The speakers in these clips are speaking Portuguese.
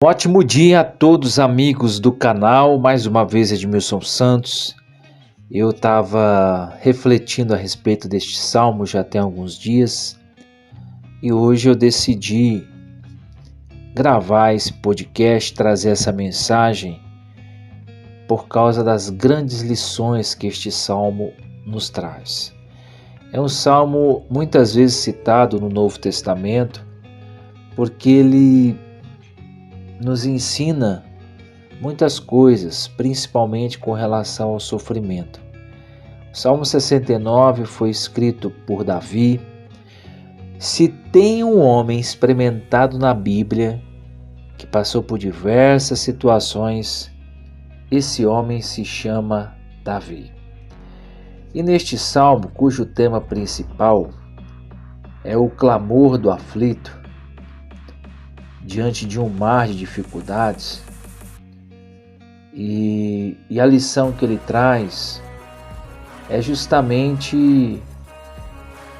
Ótimo dia a todos amigos do canal, mais uma vez Edmilson Santos. Eu estava refletindo a respeito deste salmo já tem alguns dias e hoje eu decidi gravar esse podcast, trazer essa mensagem por causa das grandes lições que este salmo nos traz. É um salmo muitas vezes citado no Novo Testamento porque ele nos ensina muitas coisas, principalmente com relação ao sofrimento. O Salmo 69 foi escrito por Davi. Se tem um homem experimentado na Bíblia que passou por diversas situações, esse homem se chama Davi. E neste salmo, cujo tema principal é o clamor do aflito, diante de um mar de dificuldades, e a lição que ele traz é justamente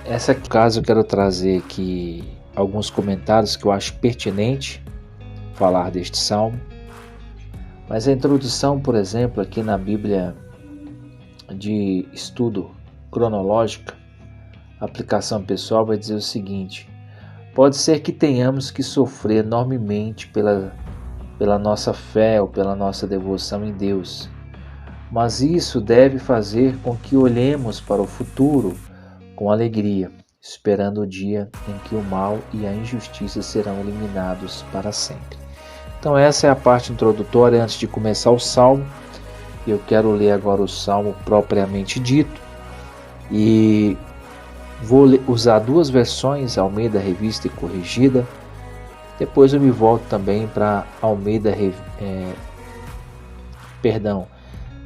essa. No caso, eu quero trazer aqui alguns comentários que eu acho pertinente falar deste salmo. Mas a introdução, por exemplo, aqui na Bíblia de estudo cronológica, aplicação pessoal, vai dizer o seguinte: pode ser que tenhamos que sofrer enormemente pela nossa fé ou pela nossa devoção em Deus, mas isso deve fazer com que olhemos para o futuro com alegria, esperando o dia em que o mal e a injustiça serão eliminados para sempre. Então essa é a parte introdutória antes de começar o salmo. Eu quero ler agora o salmo propriamente dito e vou usar duas versões, Almeida Revista e Corrigida. Depois eu me volto também para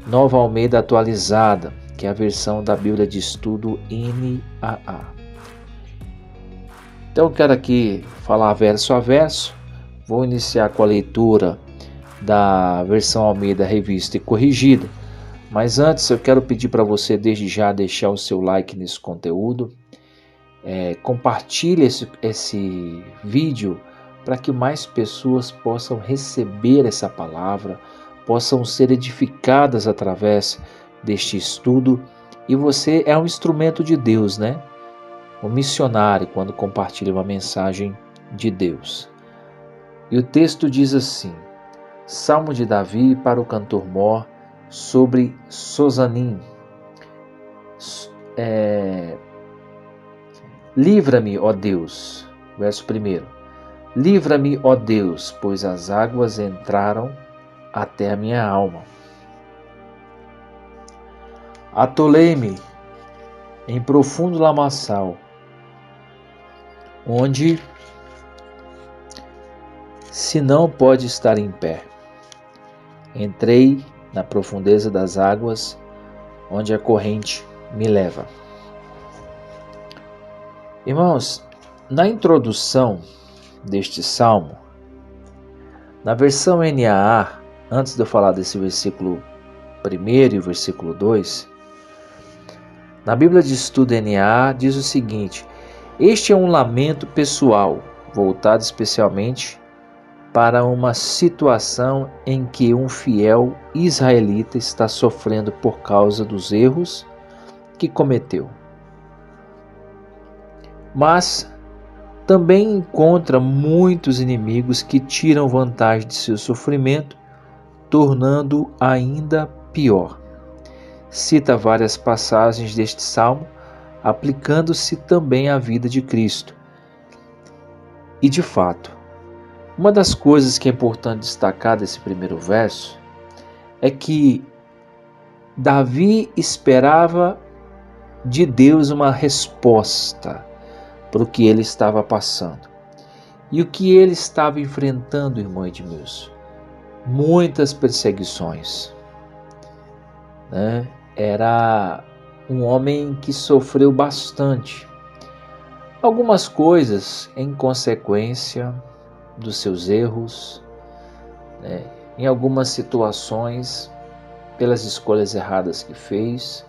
Nova Almeida Atualizada, que é a versão da Bíblia de Estudo NAA. Então eu quero aqui falar verso a verso. Vou iniciar com a leitura da versão Almeida Revista e Corrigida. Mas antes eu quero pedir para você desde já deixar o seu like nesse conteúdo. Compartilhe esse vídeo para que mais pessoas possam receber essa palavra, possam ser edificadas através deste estudo. E você é um instrumento de Deus, né? Um missionário quando compartilha uma mensagem de Deus. E o texto diz assim: Salmo de Davi para o cantor mor sobre Sozanim. Livra-me, ó Deus. Verso 1. Livra-me, ó Deus, pois as águas entraram até a minha alma. Atolei-me em profundo lamaçal, onde se não pode estar em pé. Entrei na profundeza das águas, onde a corrente me leva. Irmãos, na introdução deste salmo, na versão NAA, antes de eu falar desse versículo 1 e o versículo 2, na Bíblia de Estudo NAA diz o seguinte: este é um lamento pessoal, voltado especialmente para uma situação em que um fiel israelita está sofrendo por causa dos erros que cometeu. Mas também encontra muitos inimigos que tiram vantagem de seu sofrimento, tornando-o ainda pior. Cita várias passagens deste salmo, aplicando-se também à vida de Cristo. E de fato, uma das coisas que é importante destacar desse primeiro verso é que Davi esperava de Deus uma resposta para o que ele estava passando. E o que ele estava enfrentando, irmão Edmilson? Muitas perseguições, né? Era um homem que sofreu bastante. Algumas coisas em consequência dos seus erros, né? Em algumas situações pelas escolhas erradas que fez.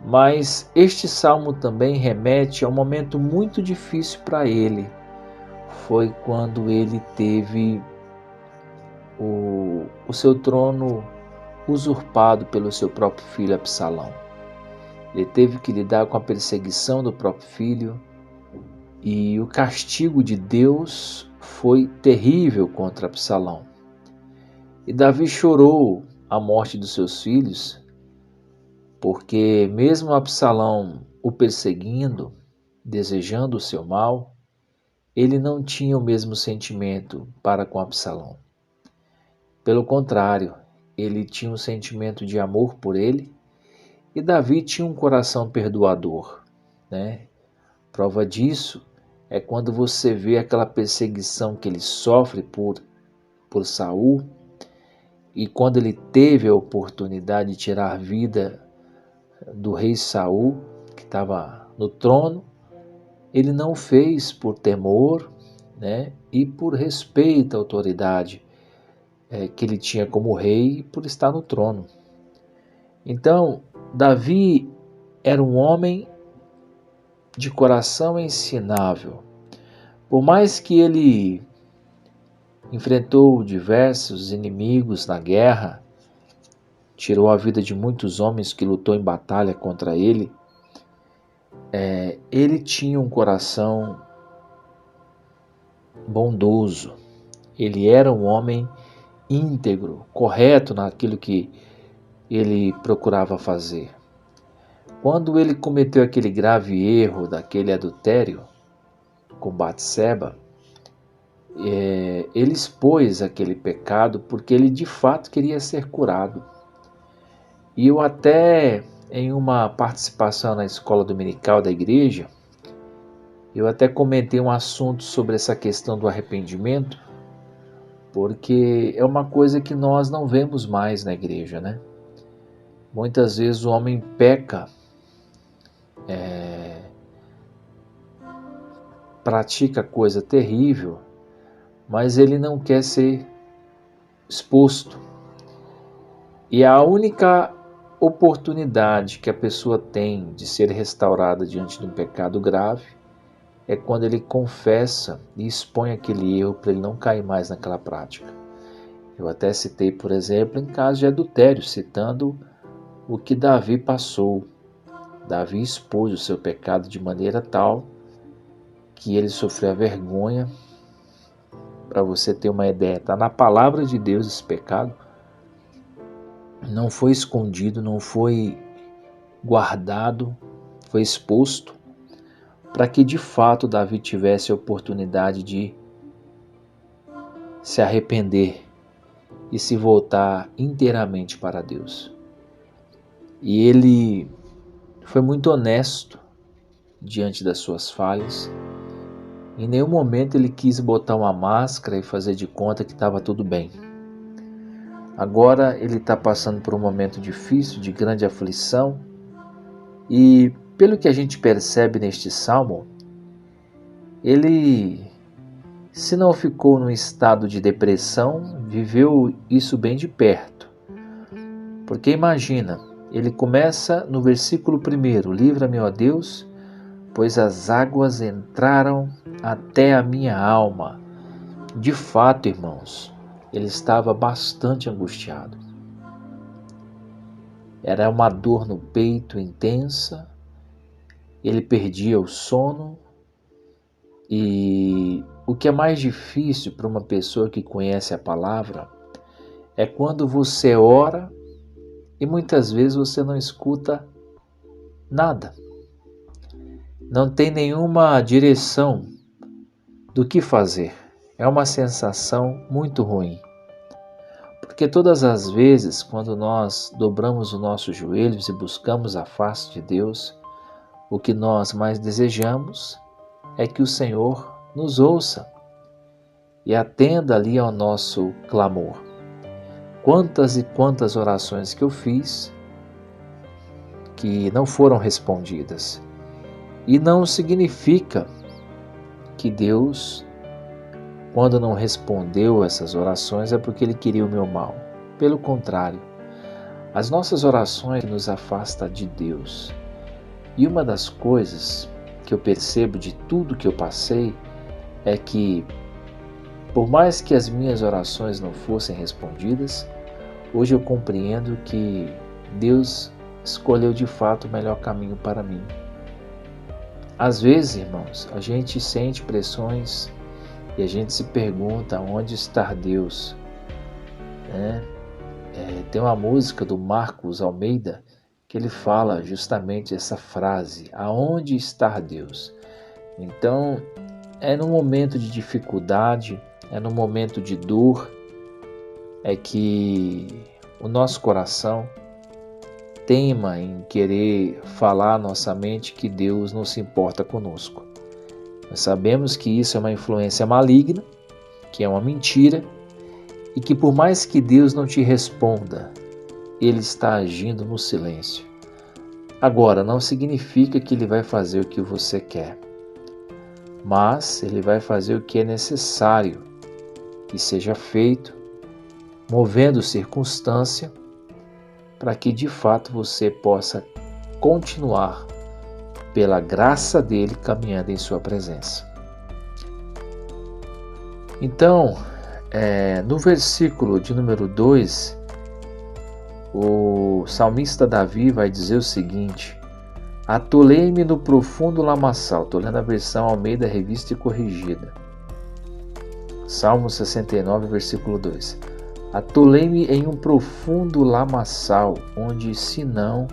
Mas este salmo também remete a um momento muito difícil para ele. Foi quando ele teve o seu trono usurpado pelo seu próprio filho Absalão. Ele teve que lidar com a perseguição do próprio filho e o castigo de Deus foi terrível contra Absalão. E Davi chorou a morte dos seus filhos, porque mesmo Absalão o perseguindo, desejando o seu mal, ele não tinha o mesmo sentimento para com Absalão. Pelo contrário, ele tinha um sentimento de amor por ele, e Davi tinha um coração perdoador, né? Prova disso é quando você vê aquela perseguição que ele sofre por Saul, e quando ele teve a oportunidade de tirar a vida do rei Saul, que estava no trono, ele não fez por temor, né, e por respeito à autoridade que ele tinha como rei e por estar no trono. Então, Davi era um homem de coração ensinável. Por mais que ele enfrentou diversos inimigos na guerra, tirou a vida de muitos homens que lutou em batalha contra ele, ele tinha um coração bondoso. Ele era um homem íntegro, correto naquilo que ele procurava fazer. Quando ele cometeu aquele grave erro daquele adultério com Batseba, ele expôs aquele pecado porque ele de fato queria ser curado. E eu até, em uma participação na escola dominical da igreja, eu até comentei um assunto sobre essa questão do arrependimento, porque é uma coisa que nós não vemos mais na igreja, né? Muitas vezes o homem peca, pratica coisa terrível, mas ele não quer ser exposto. E a única oportunidade que a pessoa tem de ser restaurada diante de um pecado grave é quando ele confessa e expõe aquele erro para ele não cair mais naquela prática. Eu até citei, por exemplo, em caso de adultério, citando o que Davi passou. Davi expôs o seu pecado de maneira tal que ele sofreu a vergonha. Para você ter uma ideia, está na palavra de Deus esse pecado. Não foi escondido, não foi guardado, foi exposto, para que de fato Davi tivesse a oportunidade de se arrepender e se voltar inteiramente para Deus. E ele foi muito honesto diante das suas falhas. Em nenhum momento ele quis botar uma máscara e fazer de conta que estava tudo bem. Agora ele está passando por um momento difícil, de grande aflição, e pelo que a gente percebe neste salmo, ele, se não ficou num estado de depressão, viveu isso bem de perto. Porque imagina, ele começa no versículo 1, livra-me, ó Deus, pois as águas entraram até a minha alma. De fato, irmãos, ele estava bastante angustiado. Era uma dor no peito intensa, ele perdia o sono, e o que é mais difícil para uma pessoa que conhece a palavra é quando você ora e muitas vezes você não escuta nada. Não tem nenhuma direção do que fazer. É uma sensação muito ruim. Porque todas as vezes, quando nós dobramos os nossos joelhos e buscamos a face de Deus, o que nós mais desejamos é que o Senhor nos ouça e atenda ali ao nosso clamor. Quantas e quantas orações que eu fiz que não foram respondidas. E não significa que Deus, quando não respondeu essas orações, é porque Ele queria o meu mal. Pelo contrário, as nossas orações nos afastam de Deus. E uma das coisas que eu percebo de tudo que eu passei é que, por mais que as minhas orações não fossem respondidas, hoje eu compreendo que Deus escolheu de fato o melhor caminho para mim. Às vezes, irmãos, a gente sente pressões e a gente se pergunta onde está Deus, né? Tem uma música do Marcos Almeida que ele fala justamente essa frase: aonde está Deus? Então, é no momento de dificuldade, é no momento de dor, é que o nosso coração teima em querer falar à nossa mente que Deus não se importa conosco. Nós sabemos que isso é uma influência maligna, que é uma mentira, e que por mais que Deus não te responda, Ele está agindo no silêncio. Agora, não significa que Ele vai fazer o que você quer, mas Ele vai fazer o que é necessário que seja feito, movendo circunstância, para que de fato você possa continuar, pela graça dele, caminhando em sua presença. Então, no versículo de número 2, o salmista Davi vai dizer o seguinte: atolei-me no profundo lamaçal. Estou lendo a versão Almeida Revista e Corrigida. Salmo 69, versículo 2. Atolei-me em um profundo lamaçal, onde se não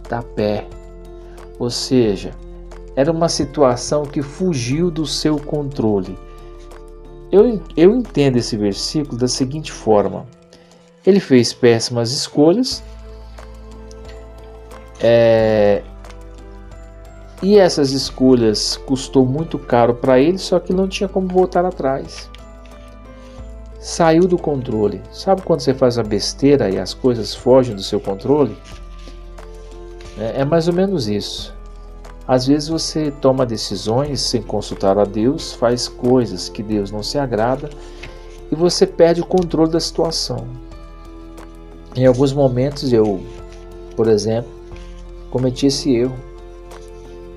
dá pé. Ou seja, era uma situação que fugiu do seu controle. Eu entendo esse versículo da seguinte forma: ele fez péssimas escolhas, e essas escolhas custou muito caro para ele, só que não tinha como voltar atrás. Saiu do controle. Sabe quando você faz a besteira e as coisas fogem do seu controle? É mais ou menos isso. Às vezes você toma decisões sem consultar a Deus, faz coisas que Deus não se agrada e você perde o controle da situação. Em alguns momentos eu, por exemplo, cometi esse erro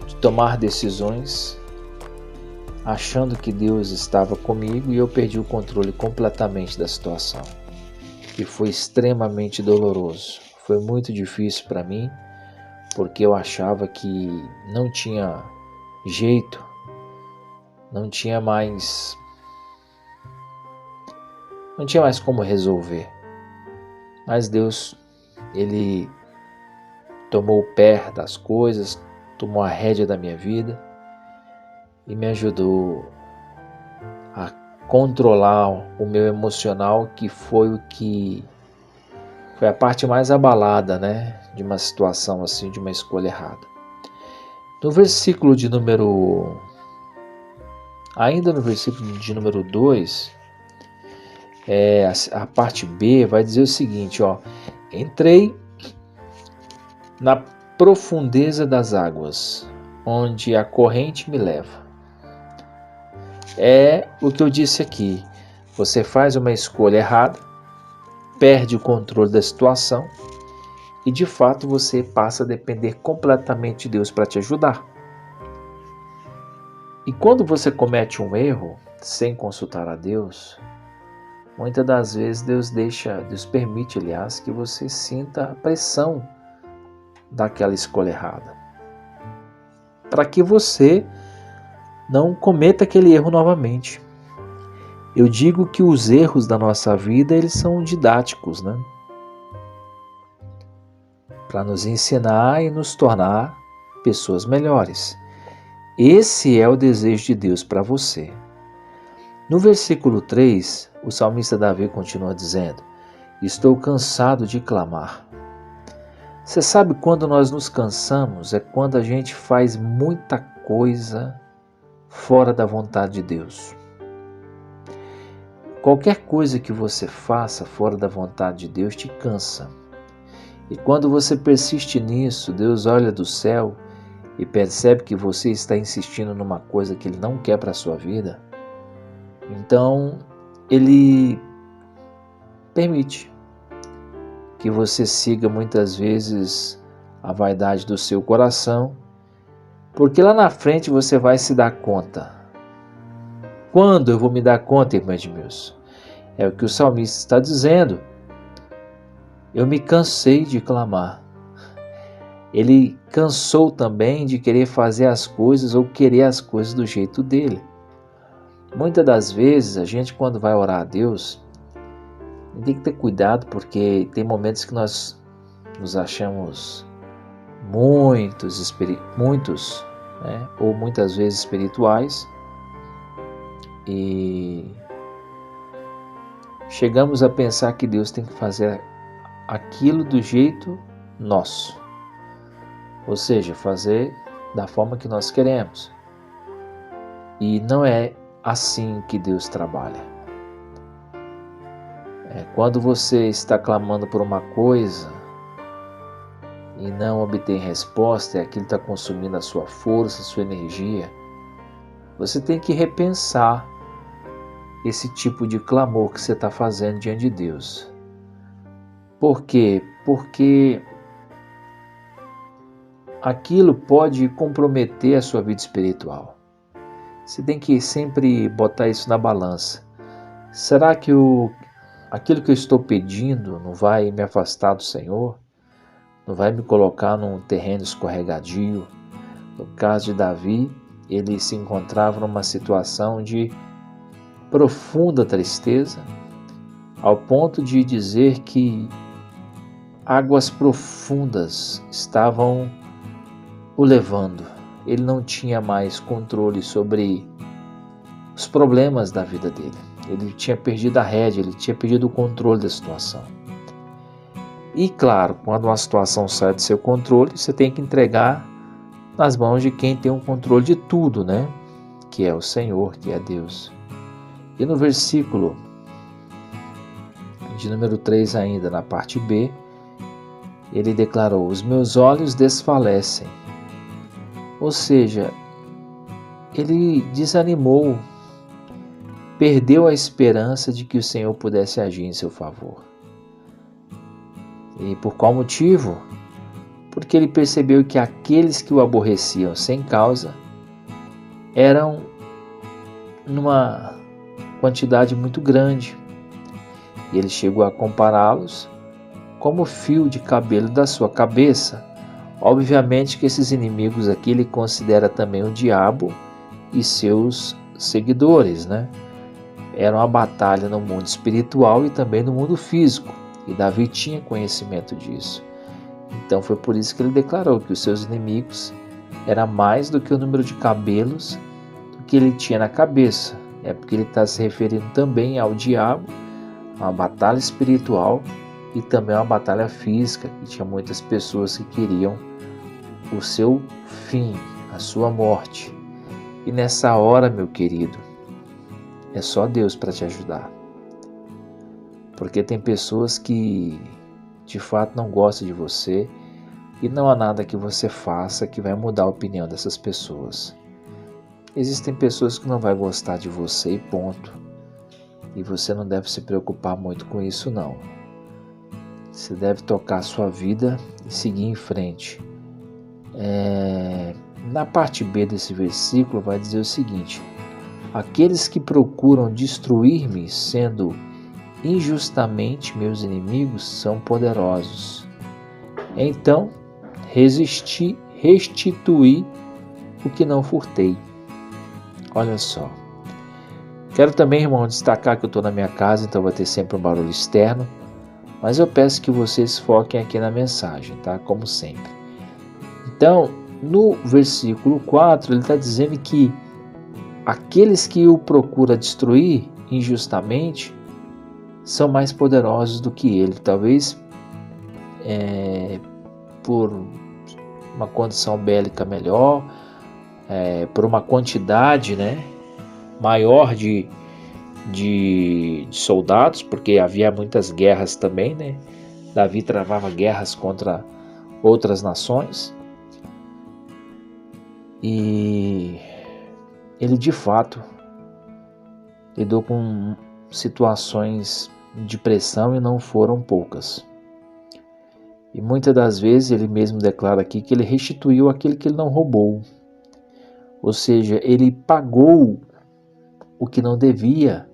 de tomar decisões achando que Deus estava comigo e eu perdi o controle completamente da situação. E foi extremamente doloroso. Foi muito difícil para mim, porque eu achava que não tinha jeito, não tinha mais como resolver. Mas Deus, Ele tomou o pé das coisas, tomou a rédea da minha vida e me ajudou a controlar o meu emocional, que foi a parte mais abalada, né, de uma situação assim, de uma escolha errada. No versículo de número, ainda no versículo de número 2, a parte B vai dizer o seguinte, entrei na profundeza das águas, onde a corrente me leva. É o que eu disse aqui: você faz uma escolha errada, perde o controle da situação e de fato você passa a depender completamente de Deus para te ajudar. E quando você comete um erro sem consultar a Deus, muitas das vezes Deus permite, aliás, que você sinta a pressão daquela escolha errada, para que você não cometa aquele erro novamente. Eu digo que os erros da nossa vida, eles são didáticos, né? Para nos ensinar e nos tornar pessoas melhores. Esse é o desejo de Deus para você. No versículo 3, o salmista Davi continua dizendo: estou cansado de clamar. Você sabe, quando nós nos cansamos, é quando a gente faz muita coisa fora da vontade de Deus. Qualquer coisa que você faça fora da vontade de Deus te cansa. E quando você persiste nisso, Deus olha do céu e percebe que você está insistindo numa coisa que Ele não quer para a sua vida. Então, Ele permite que você siga muitas vezes a vaidade do seu coração, porque lá na frente você vai se dar conta. Quando eu vou me dar conta, irmão Edmilson? É o que o salmista está dizendo. Eu me cansei de clamar. Ele cansou também de querer fazer as coisas ou querer as coisas do jeito dele. Muitas das vezes a gente, quando vai orar a Deus, tem que ter cuidado, porque tem momentos que nós nos achamos muitos, né, ou muitas vezes espirituais, e chegamos a pensar que Deus tem que fazer aquilo do jeito nosso, ou seja, fazer da forma que nós queremos. E não é assim que Deus trabalha. Quando você está clamando por uma coisa e não obtém resposta, e aquilo está consumindo a sua força, a sua energia, você tem que repensar esse tipo de clamor que você está fazendo diante de Deus. Por quê? Porque aquilo pode comprometer a sua vida espiritual. Você tem que sempre botar isso na balança. Será que aquilo que eu estou pedindo não vai me afastar do Senhor? Não vai me colocar num terreno escorregadio? No caso de Davi, ele se encontrava numa situação de profunda tristeza, ao ponto de dizer que águas profundas estavam o levando. Ele não tinha mais controle sobre os problemas da vida dele. Ele tinha perdido a rédea, ele tinha perdido o controle da situação. E claro, quando uma situação sai do seu controle, você tem que entregar nas mãos de quem tem o controle de tudo, né? Que é o Senhor, que é Deus. E no versículo de número 3 ainda, na parte B, ele declarou: os meus olhos desfalecem. Ou seja, ele desanimou, perdeu a esperança de que o Senhor pudesse agir em seu favor. E por qual motivo? Porque ele percebeu que aqueles que o aborreciam sem causa eram numa quantidade muito grande. E ele chegou a compará-los como o fio de cabelo da sua cabeça. Obviamente que esses inimigos aqui ele considera também o diabo e seus seguidores, né? Era uma batalha no mundo espiritual e também no mundo físico. E Davi tinha conhecimento disso. Então foi por isso que ele declarou que os seus inimigos era mais do que o número de cabelos do que ele tinha na cabeça. É porque ele está se referindo também ao diabo, a uma batalha espiritual e também a uma batalha física, que tinha muitas pessoas que queriam o seu fim, a sua morte. E nessa hora, meu querido, é só Deus para te ajudar. Porque tem pessoas que de fato não gostam de você e não há nada que você faça que vai mudar a opinião dessas pessoas. Existem pessoas que não vão gostar de você e ponto. E você não deve se preocupar muito com isso não. Você deve tocar a sua vida e seguir em frente. Na parte B desse versículo vai dizer o seguinte: aqueles que procuram destruir-me sendo injustamente meus inimigos são poderosos. Então restituí o que não furtei. Olha só. Quero também, irmão, destacar que eu estou na minha casa, então vai ter sempre um barulho externo. Mas eu peço que vocês foquem aqui na mensagem, tá? Como sempre. Então, no versículo 4, ele está dizendo que aqueles que o procuram destruir injustamente são mais poderosos do que ele. Talvez por uma condição bélica melhor, por uma quantidade, né, maior de soldados, porque havia muitas guerras também, né? Davi travava guerras contra outras nações. E ele de fato lidou com situações de pressão e não foram poucas. E muitas das vezes ele mesmo declara aqui que ele restituiu aquilo que ele não roubou. Ou seja, ele pagou o que não devia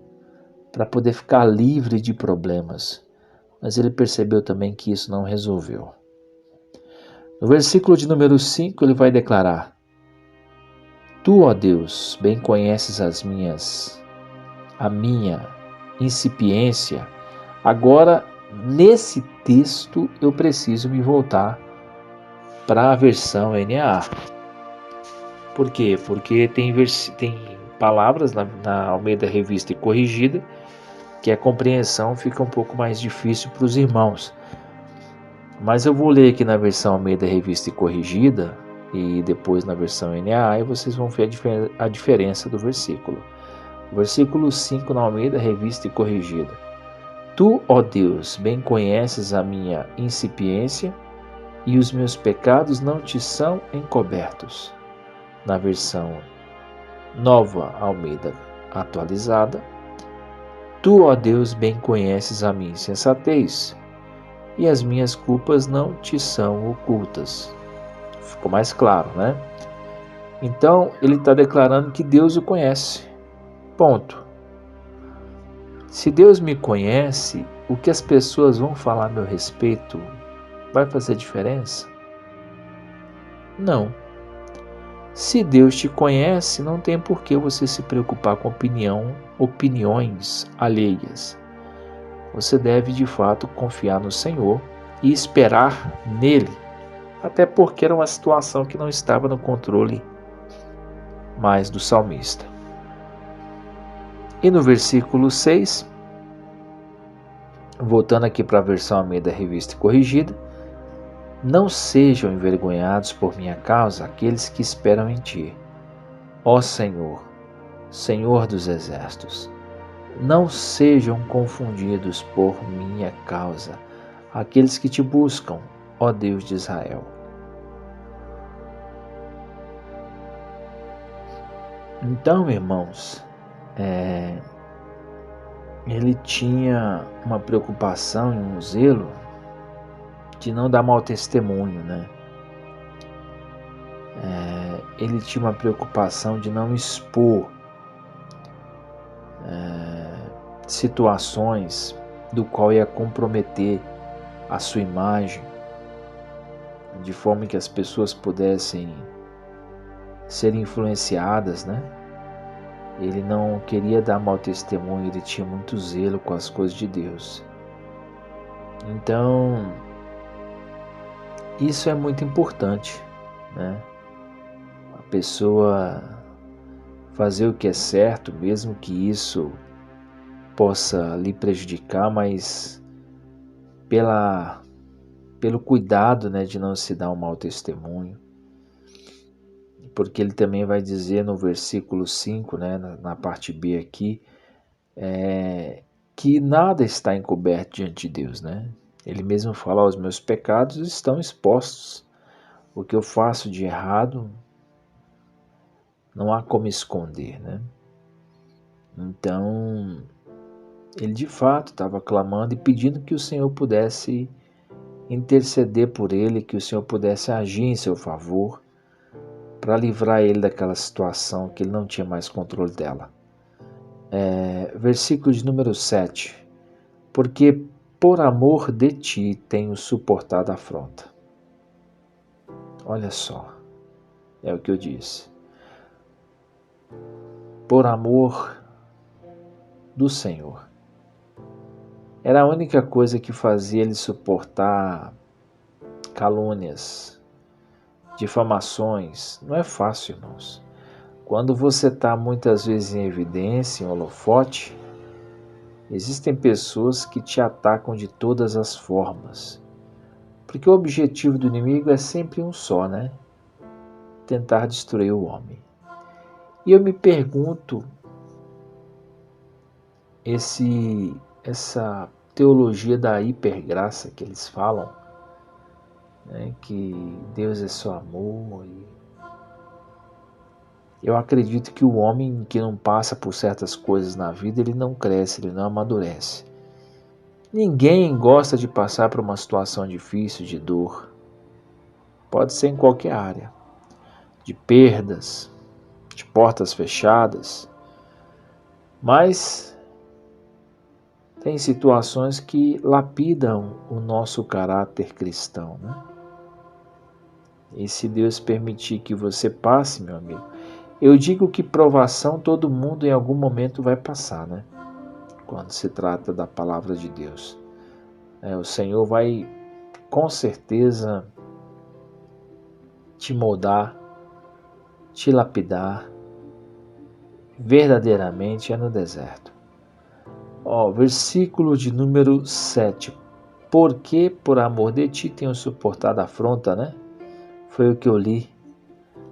para poder ficar livre de problemas. Mas ele percebeu também que isso não resolveu. No versículo de número 5, ele vai declarar: Tu, ó Deus, bem conheces a minha incipiência. Agora, nesse texto, eu preciso me voltar para a versão NAA. Por quê? Porque tem palavras na Almeida Revista e Corrigida que a compreensão fica um pouco mais difícil para os irmãos. Mas eu vou ler aqui na versão Almeida Revista e Corrigida e depois na versão NAA e vocês vão ver a diferença do versículo. Versículo 5 na Almeida Revista e Corrigida. Tu, ó Deus, bem conheces a minha incipiência e os meus pecados não te são encobertos. Na versão Nova Almeida Atualizada. Tu, ó Deus, bem conheces a minha insensatez e as minhas culpas não te são ocultas. Ficou mais claro, né? Então, ele está declarando que Deus o conhece. Ponto. Se Deus me conhece, o que as pessoas vão falar a meu respeito vai fazer diferença? Não. Se Deus te conhece, não tem por que você se preocupar com opiniões alheias. Você deve de fato confiar no Senhor e esperar nele, até porque era uma situação que não estava no controle mais do salmista. E no versículo 6, voltando aqui para a versão Almeida Revista e Corrigida: Não sejam envergonhados por minha causa aqueles que esperam em ti, ó Senhor, Senhor dos exércitos. Não sejam confundidos por minha causa aqueles que te buscam, ó Deus de Israel. Então, irmãos, ele tinha uma preocupação e um zelo de não dar mau testemunho, né? Ele tinha uma preocupação de não expor situações do qual ia comprometer a sua imagem, de forma que as pessoas pudessem ser influenciadas, né? Ele não queria dar mau testemunho, ele tinha muito zelo com as coisas de Deus. Então, isso é muito importante, né? A pessoa fazer o que é certo, mesmo que isso possa lhe prejudicar, mas pelo cuidado, né, de não se dar um mau testemunho. Porque ele também vai dizer no versículo 5, né, na parte B aqui, que nada está encoberto diante de Deus, né? Ele mesmo fala: os meus pecados estão expostos. O que eu faço de errado não há como esconder, né? Então, ele de fato estava clamando e pedindo que o Senhor pudesse interceder por ele, que o Senhor pudesse agir em seu favor, para livrar ele daquela situação que ele não tinha mais controle dela. Versículo de número 7. Porque por amor de ti tenho suportado a afronta. Olha só, é o que eu disse. Por amor do Senhor. Era a única coisa que fazia ele suportar calúnias, difamações. Não é fácil, irmãos. Quando você está muitas vezes em evidência, em holofote, existem pessoas que te atacam de todas as formas. Porque o objetivo do inimigo é sempre um só, né? Tentar destruir o homem. E eu me pergunto, essa teologia da hipergraça que eles falam, né, que Deus é só amor. Eu acredito que o homem que não passa por certas coisas na vida, ele não cresce, ele não amadurece. Ninguém gosta de passar por uma situação difícil, de dor. Pode ser em qualquer área. De perdas, de portas fechadas. Mas Tem situações que lapidam o nosso caráter cristão, né? E se Deus permitir que você passe, meu amigo, eu digo que provação todo mundo em algum momento vai passar, né? Quando se trata da palavra de Deus. O Senhor vai com certeza te moldar, te lapidar, verdadeiramente no deserto. Versículo de número 7. Porque por amor de ti tenho suportado a afronta, né? Foi o que eu li.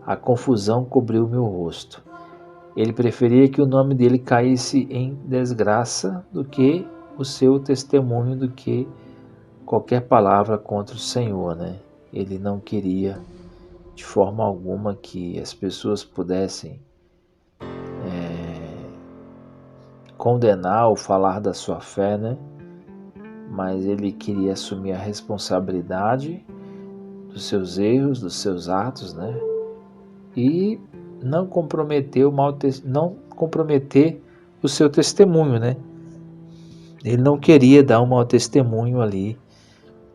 A confusão cobriu meu rosto. Ele preferia que o nome dele caísse em desgraça do que o seu testemunho, do que qualquer palavra contra o Senhor, né? Ele não queria de forma alguma que as pessoas pudessem condenar ou falar da sua fé, né? Mas ele queria assumir a responsabilidade dos seus erros, dos seus atos, né? E não comprometer o seu testemunho, né? Ele não queria dar um mau testemunho ali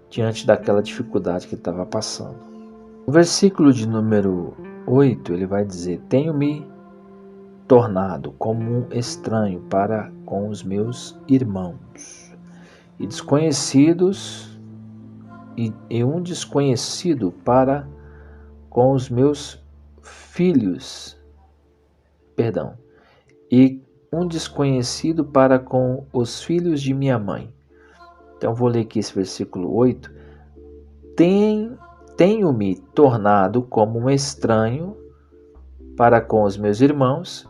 diante daquela dificuldade que ele estava passando. No versículo de número 8, ele vai dizer: tenho-me tornado como um estranho para com os meus irmãos e desconhecidos e um desconhecido para com os meus filhos, e um desconhecido para com os filhos de minha mãe. Então vou ler aqui esse versículo 8. Tenho-me tornado como um estranho para com os meus irmãos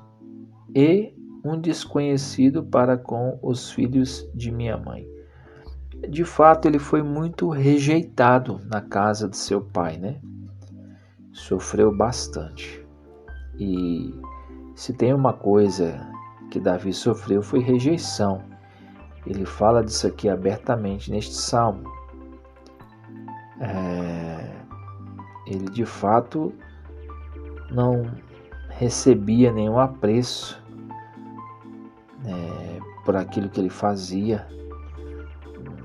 e um desconhecido para com os filhos de minha mãe. De fato, ele foi muito rejeitado na casa de seu pai, né? Sofreu bastante. E se tem uma coisa que Davi sofreu foi rejeição. Ele fala disso aqui abertamente neste salmo. Ele de fato não recebia nenhum apreço por aquilo que ele fazia.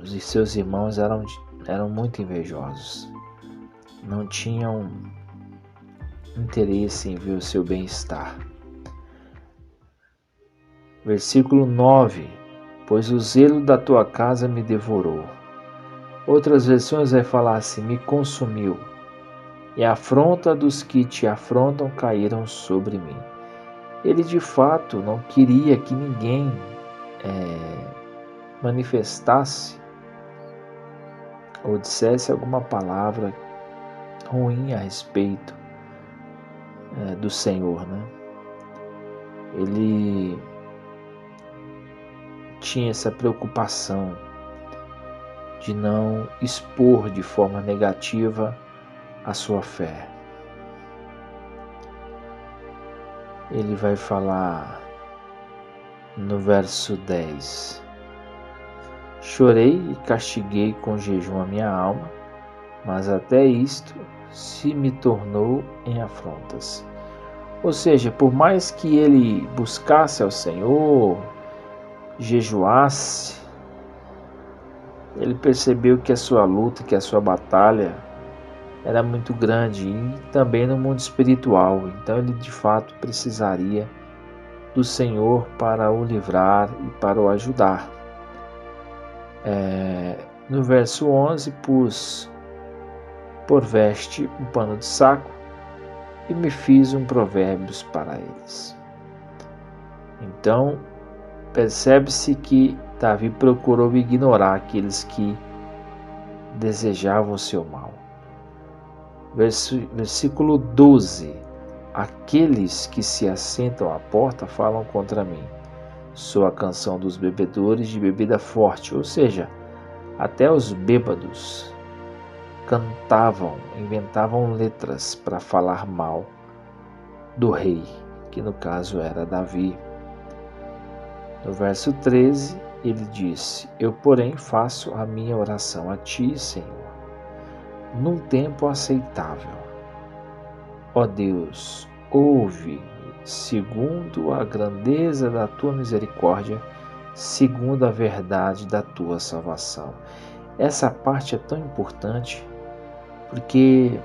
Os seus irmãos eram muito invejosos. Não tinham interesse em ver o seu bem-estar. Versículo 9. Pois o zelo da tua casa me devorou. Outras versões vai falar assim: me consumiu. E a afronta dos que te afrontam caíram sobre mim. Ele de fato não queria que ninguém manifestasse ou dissesse alguma palavra ruim a respeito do Senhor, né? Ele tinha essa preocupação de não expor de forma negativa a sua fé. Ele vai falar no verso 10: chorei e castiguei com jejum a minha alma, mas até isto se me tornou em afrontas. Ou seja, por mais que ele buscasse ao Senhor, jejuasse, ele percebeu que a sua luta, que a sua batalha era muito grande, e também no mundo espiritual. Então ele de fato precisaria do Senhor para o livrar e para o ajudar. No verso 11, pus por veste um pano de saco e me fiz um provérbios para eles. Então percebe-se que Davi procurou ignorar aqueles que desejavam o seu mal. Versículo 12. Aqueles que se assentam à porta falam contra mim. Sou a canção dos bebedores de bebida forte. Ou seja, até os bêbados cantavam, inventavam letras para falar mal do rei, que no caso era Davi. No verso 13, ele disse: eu, porém, faço a minha oração a ti, Senhor, num tempo aceitável. Ó Deus, ouve-me segundo a grandeza da tua misericórdia segundo a verdade da tua salvação. Essa parte é tão importante porque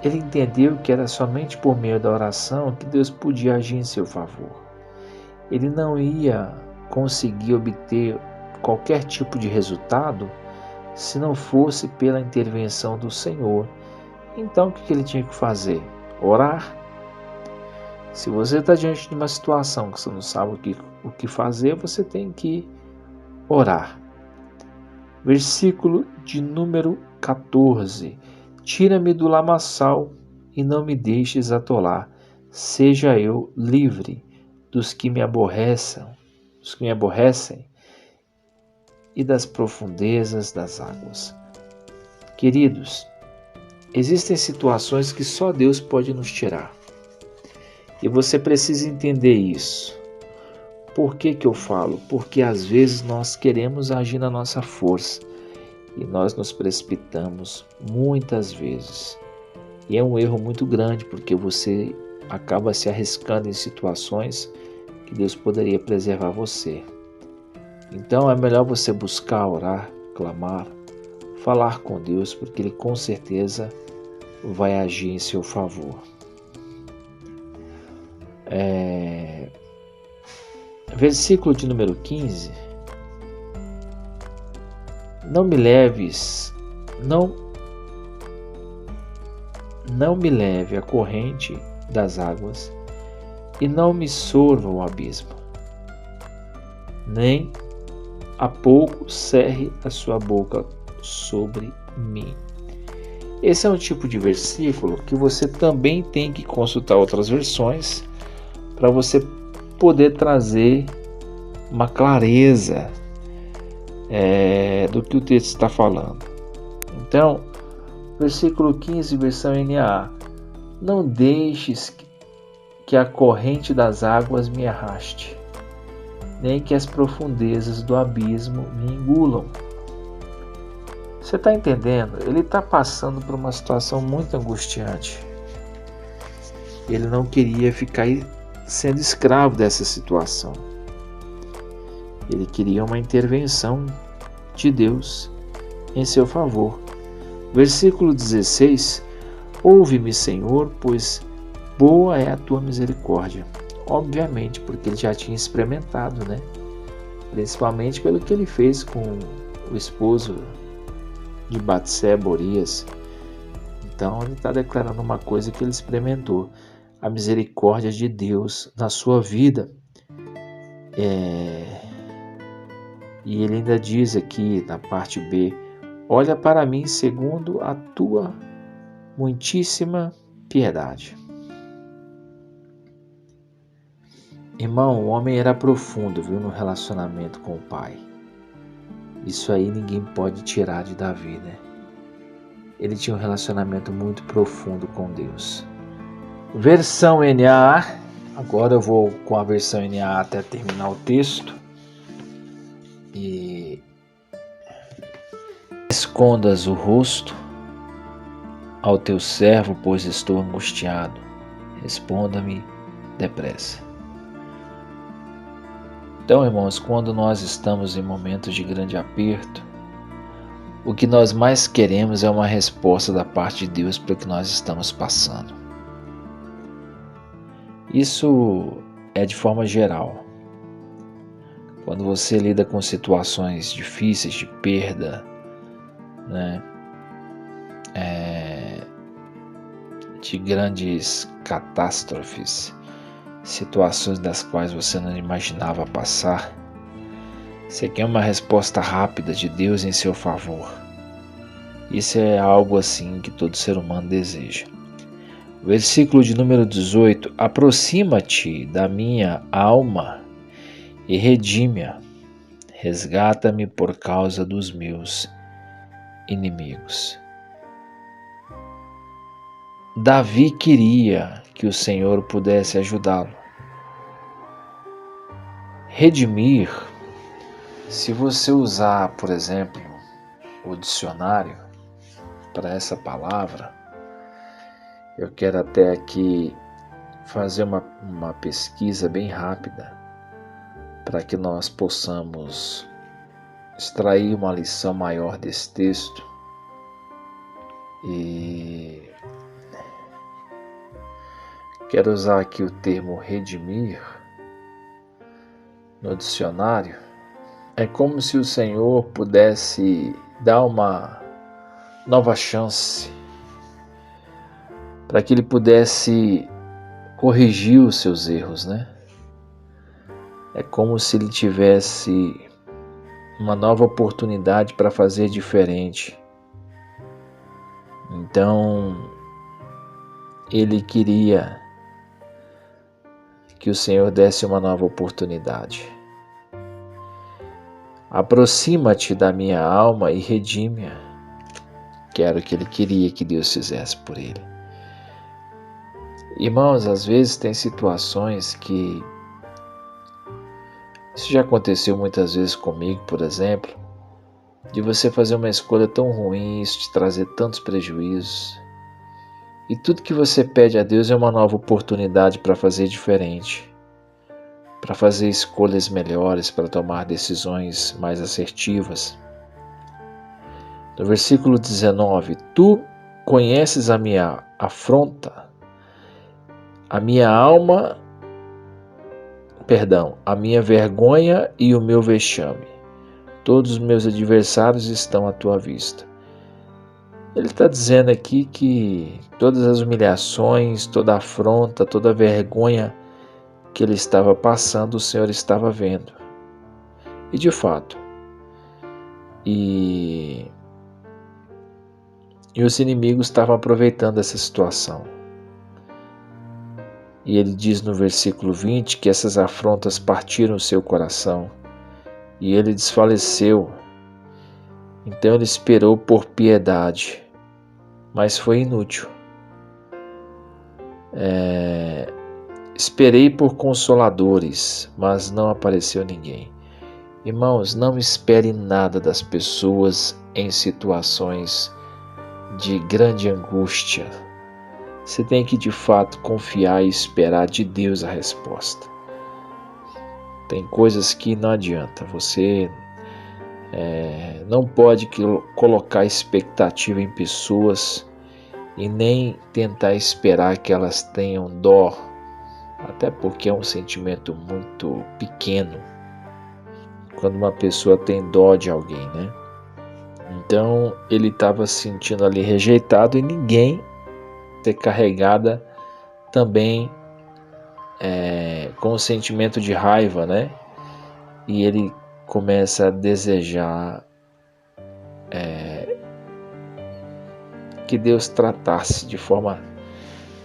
ele entendeu que era somente por meio da oração que Deus podia agir em seu favor. Ele não ia conseguir obter qualquer tipo de resultado se não fosse pela intervenção do Senhor. Então o que ele tinha que fazer? Orar. Se você está diante de uma situação que você não sabe o que fazer, você tem que orar. Versículo de número 14. Tira-me do lamaçal e não me deixes atolar. Seja eu livre dos que me aborrecem e das profundezas das águas. Queridos, existem situações que só Deus pode nos tirar. E você precisa entender isso. Por que eu falo? Porque às vezes nós queremos agir na nossa força e nós nos precipitamos muitas vezes. E é um erro muito grande, porque você acaba se arriscando em situações que Deus poderia preservar você. Então é melhor você buscar, orar, clamar, falar com Deus, porque Ele com certeza vai agir em seu favor. Versículo de número 15. Não me leve a corrente das águas e não me sorva o abismo, nem a pouco cerre a sua boca sobre mim. Esse é um tipo de versículo que você também tem que consultar outras versões para você poder trazer uma clareza do que o texto está falando. Então, versículo 15, versão NAA. Não deixes que a corrente das águas me arraste, nem que as profundezas do abismo me engulam. Você está entendendo? Ele está passando por uma situação muito angustiante. Ele não queria ficar sendo escravo dessa situação. Ele queria uma intervenção de Deus em seu favor. Versículo 16. Ouve-me, Senhor, pois boa é a tua misericórdia. Obviamente, porque ele já tinha experimentado, né? Principalmente pelo que ele fez com o esposo de Batseba, Urias. Então ele está declarando uma coisa que ele experimentou: a misericórdia de Deus na sua vida. E ele ainda diz aqui na parte B: olha para mim segundo a tua muitíssima piedade. Irmão, o homem era profundo, viu, no relacionamento com o pai. Isso aí ninguém pode tirar de Davi, né? Ele tinha um relacionamento muito profundo com Deus. Versão NAA. Agora eu vou com a versão NAA até terminar o texto. E escondas o rosto ao teu servo, pois estou angustiado. Responda-me depressa. Então, irmãos, quando nós estamos em momentos de grande aperto, o que nós mais queremos é uma resposta da parte de Deus para o que nós estamos passando. Isso é de forma geral. Quando você lida com situações difíceis de perda, né, de grandes catástrofes, situações das quais você não imaginava passar, você quer uma resposta rápida de Deus em seu favor. Isso é algo assim que todo ser humano deseja. Versículo de número 18. Aproxima-te da minha alma e redime-a. Resgata-me por causa dos meus inimigos. Davi queria que o Senhor pudesse ajudá-lo. Redimir, se você usar, por exemplo, o dicionário para essa palavra, eu quero até aqui fazer uma pesquisa bem rápida para que nós possamos extrair uma lição maior desse texto. E quero usar aqui o termo redimir no dicionário. É como se o Senhor pudesse dar uma nova chance para que ele pudesse corrigir os seus erros, né? É como se ele tivesse uma nova oportunidade para fazer diferente. Então, ele queria que o Senhor desse uma nova oportunidade. Aproxima-te da minha alma e redime-a, que era o que ele queria que Deus fizesse por ele. Irmãos, às vezes tem situações que, isso já aconteceu muitas vezes comigo, por exemplo, de você fazer uma escolha tão ruim, isso te trazer tantos prejuízos. E tudo que você pede a Deus é uma nova oportunidade para fazer diferente, para fazer escolhas melhores, para tomar decisões mais assertivas. No versículo 19, tu conheces a minha afronta, a minha vergonha e o meu vexame. Todos os meus adversários estão à tua vista. Ele está dizendo aqui que todas as humilhações, toda a afronta, toda a vergonha que ele estava passando, o Senhor estava vendo. E de fato, e os inimigos estavam aproveitando essa situação. E ele diz no versículo 20 que essas afrontas partiram o seu coração e ele desfaleceu. Então ele esperou por piedade, mas foi inútil. Esperei por consoladores, mas não apareceu ninguém. Irmãos, não espere nada das pessoas em situações de grande angústia. Você tem que de fato confiar e esperar de Deus a resposta. Tem coisas que não adianta, você não pode colocar expectativa em pessoas e nem tentar esperar que elas tenham dó, até porque é um sentimento muito pequeno quando uma pessoa tem dó de alguém, né? Então ele estava se sentindo ali rejeitado e ninguém ser carregada também com o sentimento de raiva, né? E ele começa a desejar que Deus tratasse de forma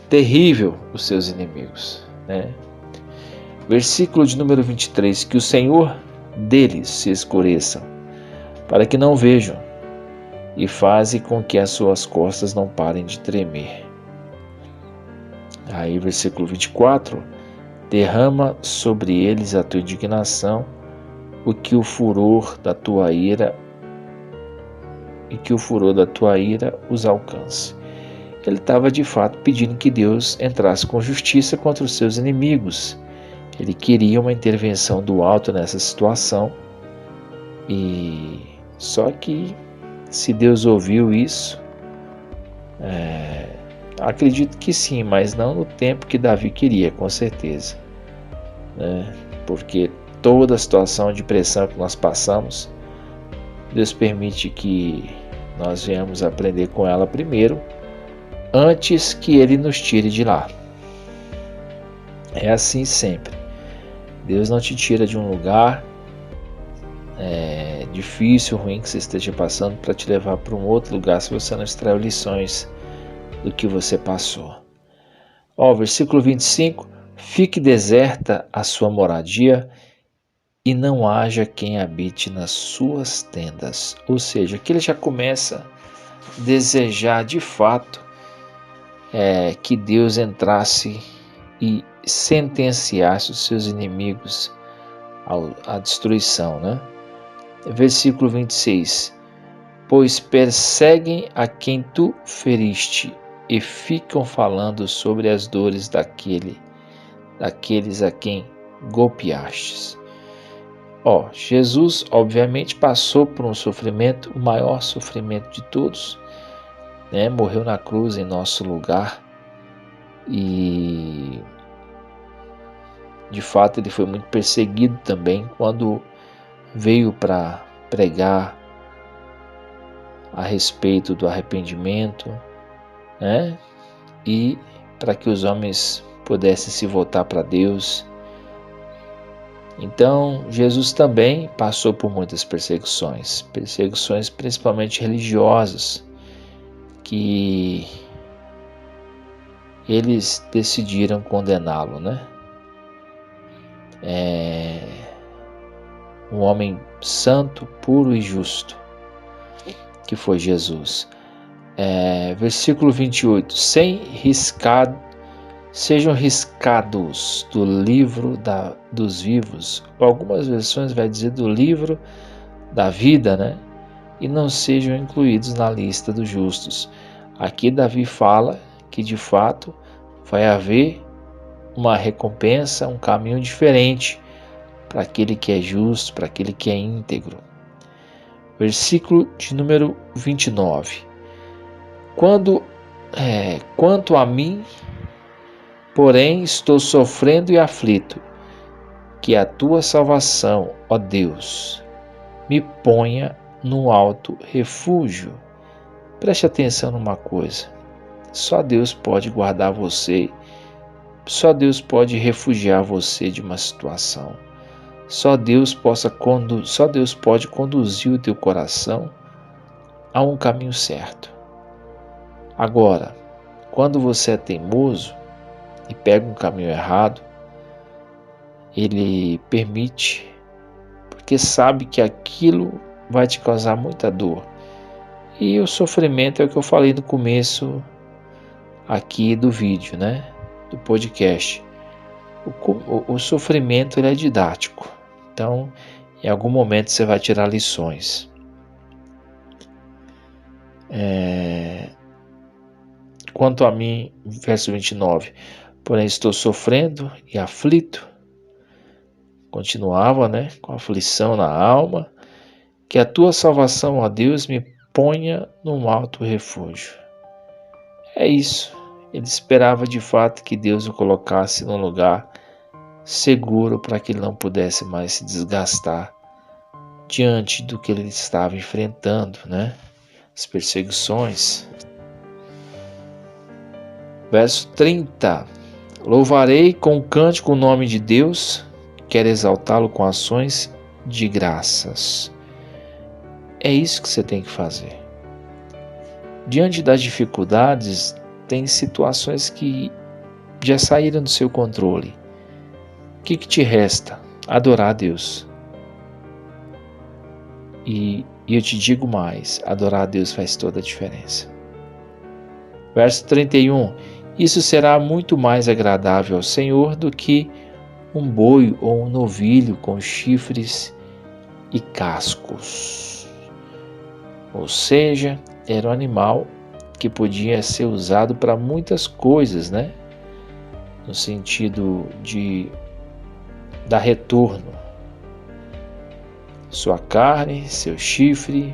terrível os seus inimigos, né? Versículo de número 23, que o Senhor deles se escureça, para que não vejam, e faze com que as suas costas não parem de tremer. Aí versículo 24, derrama sobre eles a tua indignação, o que o furor da tua ira os alcance. Ele estava de fato pedindo que Deus entrasse com justiça contra os seus inimigos. Ele queria uma intervenção do alto nessa situação. E só que se Deus ouviu isso, acredito que sim, mas não no tempo que Davi queria, com certeza, né? Porque toda a situação de pressão que nós passamos, Deus permite que nós venhamos aprender com ela primeiro, antes que Ele nos tire de lá. É assim sempre. Deus não te tira de um lugar difícil, ruim que você esteja passando para te levar para um outro lugar se você não extraiu lições do que você passou. Versículo 25, fique deserta a sua moradia e não haja quem habite nas suas tendas. Ou seja, que ele já começa a desejar de fato que Deus entrasse e sentenciasse os seus inimigos à destruição, né? Versículo 26, pois perseguem a quem tu feriste e ficam falando sobre as dores daqueles a quem golpeastes. Jesus obviamente passou por um sofrimento, o maior sofrimento de todos, né? Morreu na cruz em nosso lugar e de fato ele foi muito perseguido também quando veio para pregar a respeito do arrependimento, né? E para que os homens pudessem se voltar para Deus. Então, Jesus também passou por muitas perseguições principalmente religiosas, que eles decidiram condená-lo, né? Um homem santo, puro e justo, que foi Jesus. Versículo 28, sejam riscados do livro dos vivos. Algumas versões vai dizer do livro da vida, né? E não sejam incluídos na lista dos justos. Aqui Davi fala que de fato vai haver uma recompensa, um caminho diferente para aquele que é justo, para aquele que é íntegro. Versículo de número 29. Quanto a mim, porém, estou sofrendo e aflito, que a tua salvação, ó Deus, me ponha num alto refúgio. Preste atenção numa coisa, só Deus pode guardar você, só Deus pode refugiar você de uma situação, só Deus pode conduzir o teu coração a um caminho certo. Agora, quando você é teimoso e pega um caminho errado, ele permite, porque sabe que aquilo vai te causar muita dor. E o sofrimento é o que eu falei no começo aqui do vídeo, né? Do podcast. O sofrimento ele é didático. Então, em algum momento você vai tirar lições. Quanto a mim, verso 29, porém estou sofrendo e aflito. Continuava, né? Com aflição na alma. Que a tua salvação, ó Deus, me ponha num alto refúgio. É isso. Ele esperava de fato que Deus o colocasse num lugar seguro para que ele não pudesse mais se desgastar diante do que ele estava enfrentando, né? As perseguições. Verso 30. Louvarei com cântico o nome de Deus, quero exaltá-lo com ações de graças. É isso que você tem que fazer. Diante das dificuldades, tem situações que já saíram do seu controle. O que te resta? Adorar a Deus. E eu te digo mais, adorar a Deus faz toda a diferença. Verso 31. Isso será muito mais agradável ao Senhor do que um boi ou um novilho com chifres e cascos. Ou seja, era um animal que podia ser usado para muitas coisas, né? No sentido de dar retorno. Sua carne, seu chifre,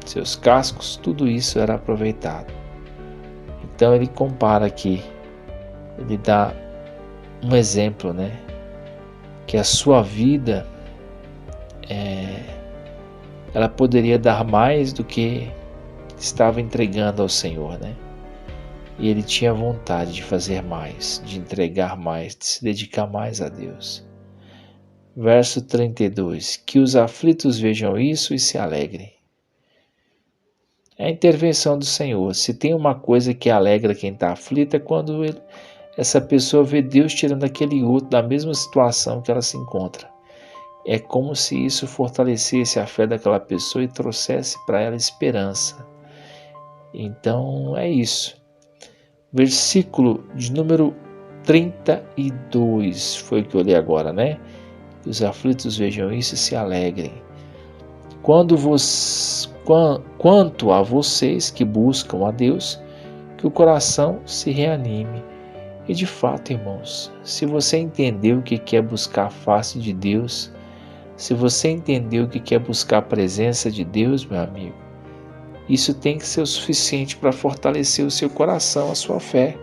seus cascos, tudo isso era aproveitado. Então ele compara aqui, ele dá um exemplo, né? Que a sua vida, ela poderia dar mais do que estava entregando ao Senhor, né? E ele tinha vontade de fazer mais, de entregar mais, de se dedicar mais a Deus. Verso 32. Que os aflitos vejam isso e se alegrem. É a intervenção do Senhor. Se tem uma coisa que alegra quem está aflito, é quando essa pessoa vê Deus tirando aquele outro da mesma situação que ela se encontra. É como se isso fortalecesse a fé daquela pessoa e trouxesse para ela esperança. Então é isso. Versículo de número 32 foi o que eu li agora, né? Que os aflitos vejam isso e se alegrem. Quanto a vocês que buscam a Deus, que o coração se reanime. E de fato, irmãos, se você entender o que é buscar a face de Deus, Se você entendeu o que é buscar a presença de Deus, meu amigo, isso tem que ser o suficiente para fortalecer o seu coração, a sua fé.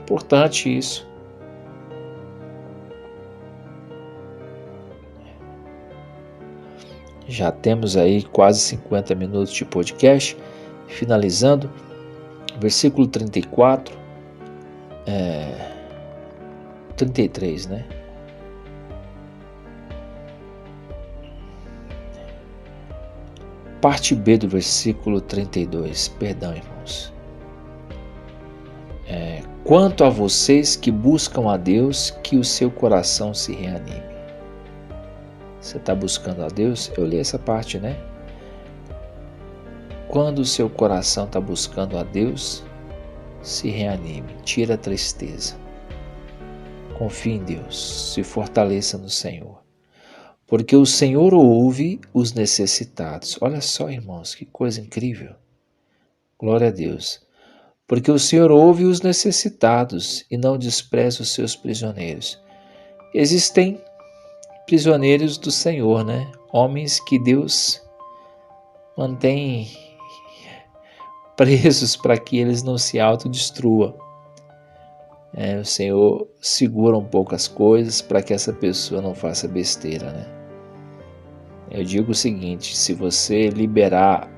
Importante isso. Já temos aí quase 50 minutos de podcast. Finalizando, versículo 34, 33, né? Parte B do versículo 32, perdão, irmãos. Quanto a vocês que buscam a Deus, que o seu coração se reanime. Você está buscando a Deus? Eu li essa parte, né? Quando o seu coração está buscando a Deus, se reanime, tira a tristeza. Confie em Deus, se fortaleça no Senhor. Porque o Senhor ouve os necessitados. Olha só, irmãos, que coisa incrível. Glória a Deus. Porque o Senhor ouve os necessitados e não despreza os seus prisioneiros. Existem prisioneiros do Senhor, né? Homens que Deus mantém presos para que eles não se autodestruam. O Senhor segura um pouco as coisas para que essa pessoa não faça besteira, né? Eu digo o seguinte, se você liberar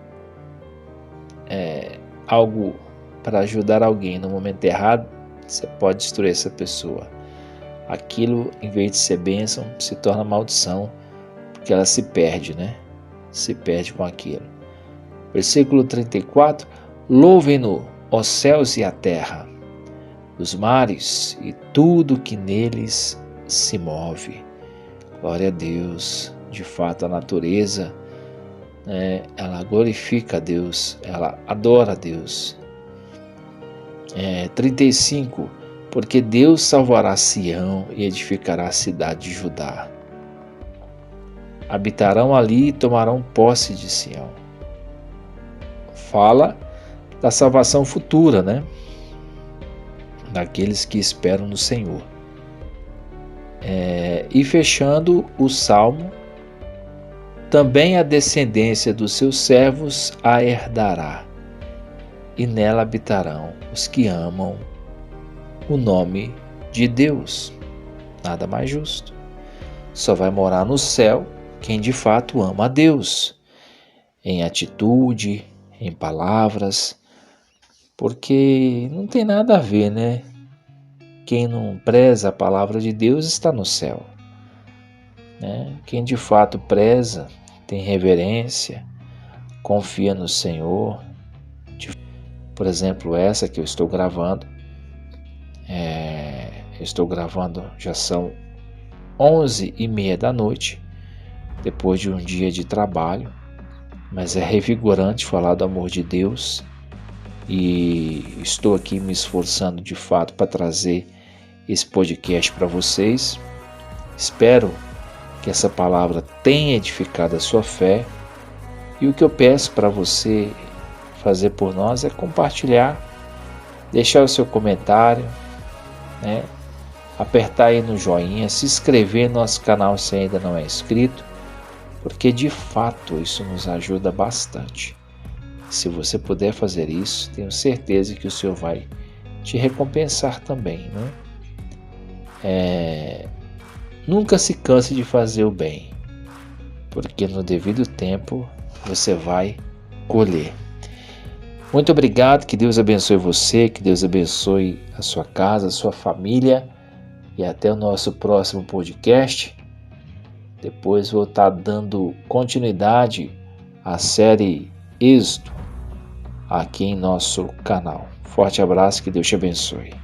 algo para ajudar alguém no momento errado, você pode destruir essa pessoa. Aquilo, em vez de ser bênção, se torna maldição, porque ela se perde, né? Se perde com aquilo. Versículo 34, louvem-no, ó céus e a terra, os mares e tudo que neles se move. Glória a Deus. De fato, a natureza, ela glorifica a Deus, ela adora a Deus. 35, porque Deus salvará Sião e edificará a cidade de Judá. Habitarão ali e tomarão posse de Sião. Fala da salvação futura, né? Daqueles que esperam no Senhor. E fechando o Salmo, também a descendência dos seus servos a herdará, e nela habitarão os que amam o nome de Deus. Nada mais justo. Só vai morar no céu quem de fato ama a Deus, em atitude, em palavras, porque não tem nada a ver, né? Quem não preza a palavra de Deus está no céu, né? Quem de fato preza, tem reverência, confia no Senhor. Por exemplo, essa que eu estou gravando, já são 11h30 da noite, depois de um dia de trabalho, mas é revigorante falar do amor de Deus e estou aqui me esforçando de fato para trazer esse podcast para vocês. Espero que essa palavra tenha edificado a sua fé, e o que eu peço para você fazer por nós é compartilhar, deixar o seu comentário, né? Apertar aí no joinha, se inscrever no nosso canal se ainda não é inscrito, porque de fato isso nos ajuda bastante. Se você puder fazer isso, tenho certeza que o Senhor vai te recompensar também, né? Nunca se canse de fazer o bem, porque no devido tempo você vai colher. Muito obrigado, que Deus abençoe você, que Deus abençoe a sua casa, a sua família, e até o nosso próximo podcast. Depois vou estar dando continuidade à série Êxodo aqui em nosso canal. Forte abraço, que Deus te abençoe.